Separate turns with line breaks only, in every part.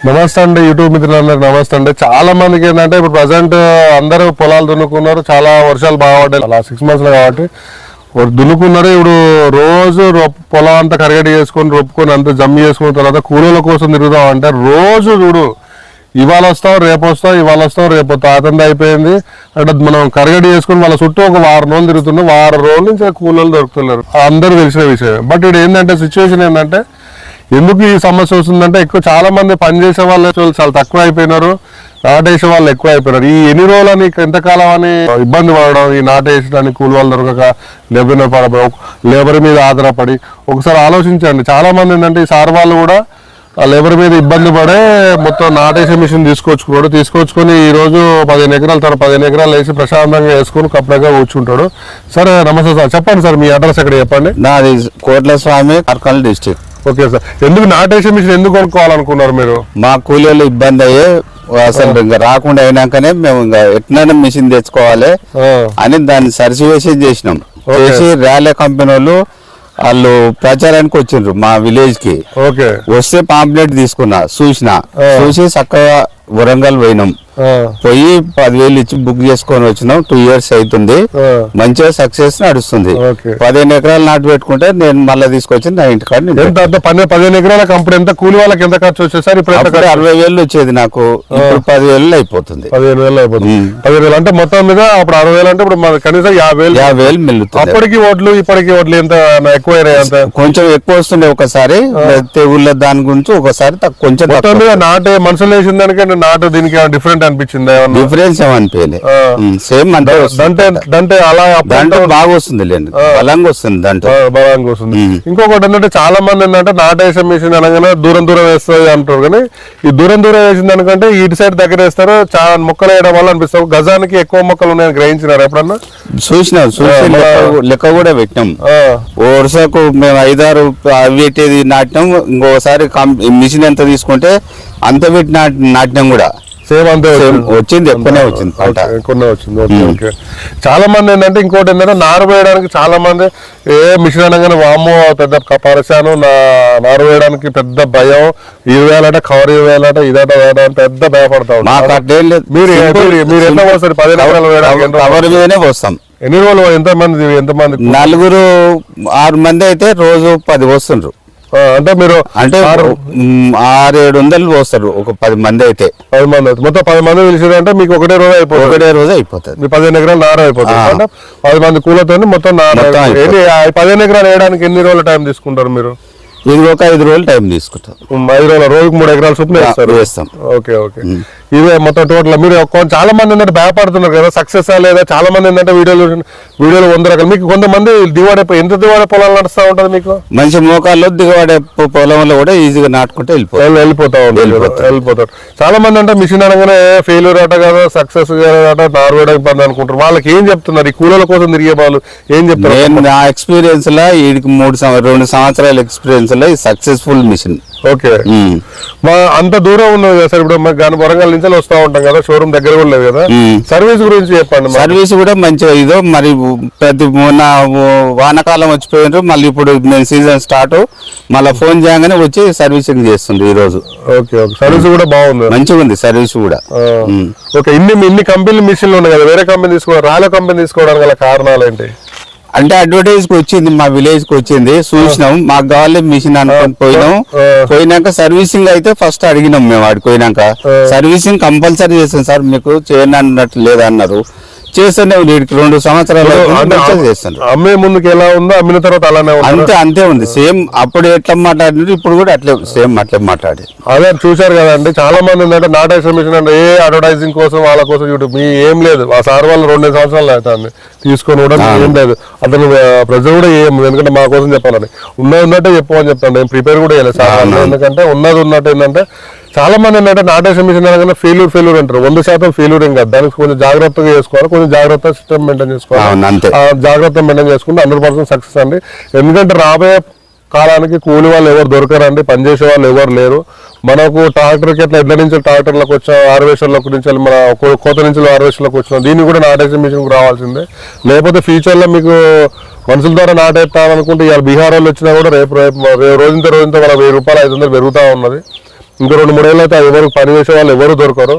నమస్తే అండి యూట్యూబ్ మిత్రులందరికీ నమస్తే అండి. చాలా మందికి ఏంటంటే ఇప్పుడు ప్రజెంట్ అందరూ పొలాలు దున్నుకున్నారు, చాలా వర్షాలు బాగా పడ్డాయి అలా 6 months లో కాబట్టి దున్నుకున్నారు. ఇప్పుడు రోజు పొలం అంతా కరగడి చేసుకొని రొప్పుకొని అంతా జమ్మి చేసుకున్న తర్వాత కూలీల కోసం తిరుగుతాం అంటే రోజు చూడు ఇవాళ వస్తాం రేపు వస్తాం, ఇవాళ వస్తాం రేపు వస్తాం అతంది అయిపోయింది. అంటే మనం కరగడి చేసుకుని వాళ్ళ చుట్టూ ఒక వారం రోజులు తిరుగుతున్నాం, వారం రోజుల నుంచి కూలీలు దొరుకుతున్నారు, అందరూ తెలిసిన విషయం. బట్ ఇక్కడ ఏంటంటే సిచ్యువేషన్ ఏంటంటే ఎందుకు ఈ సమస్య వస్తుందంటే ఎక్కువ చాలా మంది పనిచేసే వాళ్ళు చాలా తక్కువ అయిపోయినారు, నాటేసే వాళ్ళు ఎక్కువ అయిపోయినారు. ఈ ఎన్ని రోజులని ఎంతకాలం అని ఇబ్బంది పడడం, ఈ నాటేసడానికి కూలి వాళ్ళు దొరకక లేబర్ మీద ఆధారపడి ఒకసారి ఆలోచించండి. చాలా మంది ఏంటంటే ఈ సార్ వాళ్ళు కూడా ఆ లేబర్ మీద ఇబ్బంది పడే మొత్తం నాటేసే మిషన్ తీసుకొచ్చుకొని ఈ రోజు 15 ఎకరాలు 15 ఎకరాలు వేసి ప్రశాంతంగా వేసుకొని కప్పగా కూర్చుంటాడు. సరే నమస్తే సార్, చెప్పండి సార్ మీ అడ్రస్ ఎక్కడ చెప్పండి.
నాది కోట్లస్వామి కార్కల్ డిస్ట్రిక్ట్.
ఓకే సార్, ఎందుకు నాటేసే మిషన్ ఎందుకు కొనుక్కోవాలనుకున్నారు మీరు?
మా కూలీలు ఇబ్బంది అయ్యే అసలు ఇంకా రాకుండా అయినాకనే మేము ఇంకా ఎట్లైనా మిషన్ తెచ్చుకోవాలి అని దాన్ని సర్టిఫికేషన్ చేసినాం. చేసి ర్యాలీ కంపెనీ వాళ్ళు ప్రచారానికి వచ్చిండ్రు మా విలేజ్ కి. వస్తే పాంప్లెట్ తీసుకున్నా, చూసి చక్కగా వరంగల్ పోయినాం. పోయి 10,000 ఇచ్చి బుక్ చేసుకొని వచ్చినాం. 2 years అవుతుంది, మంచిగా సక్సెస్ నడుస్తుంది. 15 ఎకరాలు నాటు పెట్టుకుంటే నేను మళ్ళీ తీసుకొచ్చి నా ఇంటికాడ
15 ఎకరాల కంపెనీ ఎంత కూలి వాళ్ళకి ఎంత ఖర్చు వచ్చేది సార్? ఇప్పుడు
60,000 వచ్చేది నాకు, ఇప్పుడు 10,000 అయిపోతుంది.
15,000 అయిపోతుంది. 10,000 అంటే మొత్తం మీద అప్పుడు 60,000 అంటే ఇప్పుడు కనీసం 50,000
మిగులుతుంది.
అప్పటికి ఓట్లు ఇప్పటికి ఓట్లు ఎంత ఎక్కువ
కొంచెం ఎక్కువ వస్తుండే ఒకసారి, తెగుళ్ళ దాని గురించి ఒకసారి కొంచెం
నాటే మనుషులు వేసిన దానికంటే నాటు దీనికి డిఫరెంట్ అనిపించింది?
డిఫరెన్స్ ఏమనిపించలే, సేమ్
అంటే అలా
దాంట్లో బాగా వస్తుంది లేండి, బలంగా వస్తుంది, దాంట్లో
బలంగా వస్తుంది. ఇంకొకటి ఏంటంటే చాలా మంది ఏంటంటే నాటేసే మిషన్ అనగానే దూరం వేస్తుంది అంటారు, కానీ ఈ దూరం వేసింది అనుకంటే ఇటు సైడ్ దగ్గర వేస్తారు. చాలా మొక్కలు వేయడం వల్ల అనిపిస్తావు గజానికి ఎక్కువ మొక్కలు ఉన్నాయని గ్రహించినారు ఎప్పుడన్నా?
చూసి లెక్క కూడా పెట్టినాం. వరుసకు మేము 5-6 పెట్టేది నాటినాం. ఇంకోసారి మిషన్ ఎంత తీసుకుంటే అంత పెట్టి నాటినాం కూడా
సేమ్ అంతే
వచ్చింది, ఎక్కువనే వచ్చింది,
ఎక్కువనే వచ్చింది. ఓకే. చాలా మంది ఏంటంటే ఇంకోటి ఏంటంటే నారు వేయడానికి చాలా మంది మిషన్ అనగానే వామ్మో పెద్ద పరిశాను, నారు వేయడానికి పెద్ద భయం, ఇవ్వాలంటే కవర్ ఇవ్వాలంటే ఇదట పెద్ద భయపడతా ఉంటారు. మీరు ఎంత పోస్తారు 15 ఎకరాలు వేయడానికి?
కవర్ మీదనే పోస్తాం.
ఎన్ని రోజులు? ఎంతమంది
4-6 మంది అయితే రోజు 10 వస్తుండ్రు.
అంటే మీరు
అంటే 600-700 పోస్తారు ఒక 10 మంది అయితే.
10 మంది మొత్తం 10 మంది పిలిచారంటే మీకు ఒకటే రోజు
అయిపోతుంది.
మీ 15 ఎకరాలు నార అయిపోతుంది. అంటే 10 మంది కూలతో మొత్తం 15 ఎకరాలు వేయడానికి ఎన్ని రోజుల టైం తీసుకుంటారు మీరు?
ఇది ఒక 5 రోజులు టైం తీసుకుంటాం.
5 రోజులు, రోజుకి 3 ఎకరాల చొప్పున
వేస్తాం.
ఓకే. ఇవే మొత్తం టోటల్. మీరు చాలా మంది ఏంటంటే భయపడుతున్నారు కదా, సక్సెస్ లేదా? చాలా మంది ఏంటంటే వీడియోలు 100 రకాలు. మీకు కొంతమంది దిగుబడి ఎంత దిగుబడి పొలాలు నడుస్తూ ఉంటుంది మీకు?
మంచి మోకాల్లో దిగుబడి పొలంలో కూడా ఈజీగా నాటుకుంటే
వెళ్ళిపోతారు. చాలా మంది అంటే మిషన్ అనగానే ఫెయిల్యూర్ అట కదా, సక్సెస్ అట, నార్వేడ ఇబ్బంది అనుకుంటారు. వాళ్ళకి ఏం చెప్తున్నారు? ఈ కూలీల కోసం తిరిగే వాళ్ళు ఏం చెప్తారు?
నా ఎక్స్పీరియన్స్ లో వీడికి 2 సంవత్సరాల ఎక్స్పీరియన్స్ లో సక్సెస్ఫుల్ మిషన్.
ఓకే. మా అంత దూరం ఉన్నది కదా సార్, ఇప్పుడు వరంగల్ నుంచి వస్తా ఉంటాం కదా, షోరూమ్ దగ్గర కూడా లేదు కదా. సర్వీస్ గురించి చెప్పండి.
సర్వీస్ కూడా మంచిగా ఇదో మరి ప్రతి మొన్న వానాకాలం వచ్చిపోయినారు, మళ్ళీ ఇప్పుడు సీజన్ స్టార్ట్, మళ్ళీ ఫోన్ చేయగానే వచ్చి సర్వీసింగ్ చేస్తుంది ఈ రోజు.
ఓకే. సర్వీస్ కూడా బాగుంది,
మంచిగా ఉంది సర్వీస్ కూడా.
ఓకే. ఇన్ని కంపెనీ మిషన్లు ఉన్నాయి కదా, వేరే కంపెనీ తీసుకోవడం, రాయల కంపెనీ తీసుకోవడానికి గల కారణాలు ఏంటి?
అంటే అడ్వర్టైజ్ కి వచ్చింది, మా విలేజ్ కి వచ్చింది, చూసినాం, మాకు కావాలి మిషన్ అనుకొని పోయినాక సర్వీసింగ్ అయితే ఫస్ట్ అడిగినాం. మేము ఆడికి పోయినాక సర్వీసింగ్ కంపల్సరీ చేస్తాం సార్, మీకు చేయను అన్నట్టు లేదన్నారు. చేస్తానే 2 సంవత్సరాలు చేస్తాను.
అమ్మే ముందుకు ఎలా ఉందో అమ్మిన తర్వాత అలానే
అంతే ఉంది. సేమ్ అప్పుడు ఎట్లా మాట్లాడినారు ఇప్పుడు కూడా అట్లే సేమ్ అట్లే మాట్లాడి.
అదే చూశారు కదండి. చాలా మంది ఏంటంటే నాటేసే మిషన్ అంటే ఏ అడ్వర్టైజింగ్ కోసం వాళ్ళ కోసం యూట్యూబ్ మీ ఏం లేదు. ఆ సార్ వాళ్ళు 2 సంవత్సరాలు అవుతుంది తీసుకొని కూడా ఏం లేదు. అతను ప్రజలు కూడా ఏం, ఎందుకంటే మా కోసం చెప్పాలని ఉన్నట్టే చెప్పమని చెప్తాను. నేను ప్రిపేర్ కూడా చేయలేదు సార్, ఎందుకంటే ఉన్నట్టు ఏంటంటే చాలా మంది ఏంటంటే నాటేసే మిషన్ అనగానే ఫెయిల్యూర్ అంటారు. 100% ఫెయిల్యూర్ ఏం కాదు. దానికి కొంచెం జాగ్రత్తగా చేసుకోవాలి, కొంచెం జాగ్రత్త సిస్టమ్ మెయింటైన్ చేసుకోవాలి. జాగ్రత్త మెయింటైన్ చేసుకుంటే 100% సక్సెస్ అండి. ఎందుకంటే రాబోయే కాలానికి కూలి వాళ్ళు ఎవరు దొరకరండి, పనిచేసే వాళ్ళు ఎవరు లేరు. మనకు ట్రాక్టర్కి ఎట్లా ఎడ్ల నుంచి ట్రాక్టర్లకు వచ్చాం, హార్వెస్టర్లకు నుంచి మన కోత నుంచి హార్వెస్టర్లకు వచ్చినాం, దీన్ని కూడా నాటేసే మిషన్కి రావాల్సిందే. లేకపోతే ఫ్యూచర్లో మీకు మనుషుల ద్వారా నాటేస్తామనుకుంటే ఇవాళ బీహార్ వాళ్ళు వచ్చినా కూడా రేపు రోజుంత వాళ్ళ 1000 రూపాయలు 500 పెరుగుతూ ఉన్నది. ఇంకో 2-3 ఏళ్ళు అయితే ఎవరికి పని చేసే వాళ్ళు ఎవరు దొరకరు.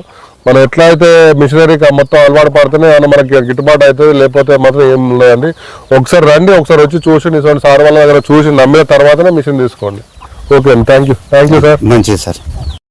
మనం ఎట్లా అయితే మిషనరీకి మొత్తం అలవాటు పడితేనే ఏమైనా మనకి గిట్టుబాటు అవుతుంది, లేకపోతే మాత్రం ఏం లేదండి. ఒకసారి రండి, ఒకసారి వచ్చి చూసి నిజంగా సార్ వాళ్ళ దగ్గర చూసి నమ్మిన తర్వాతనే మిషన్ తీసుకోండి. ఓకే అండి, థ్యాంక్ యూ సార్.
మంచిది సార్.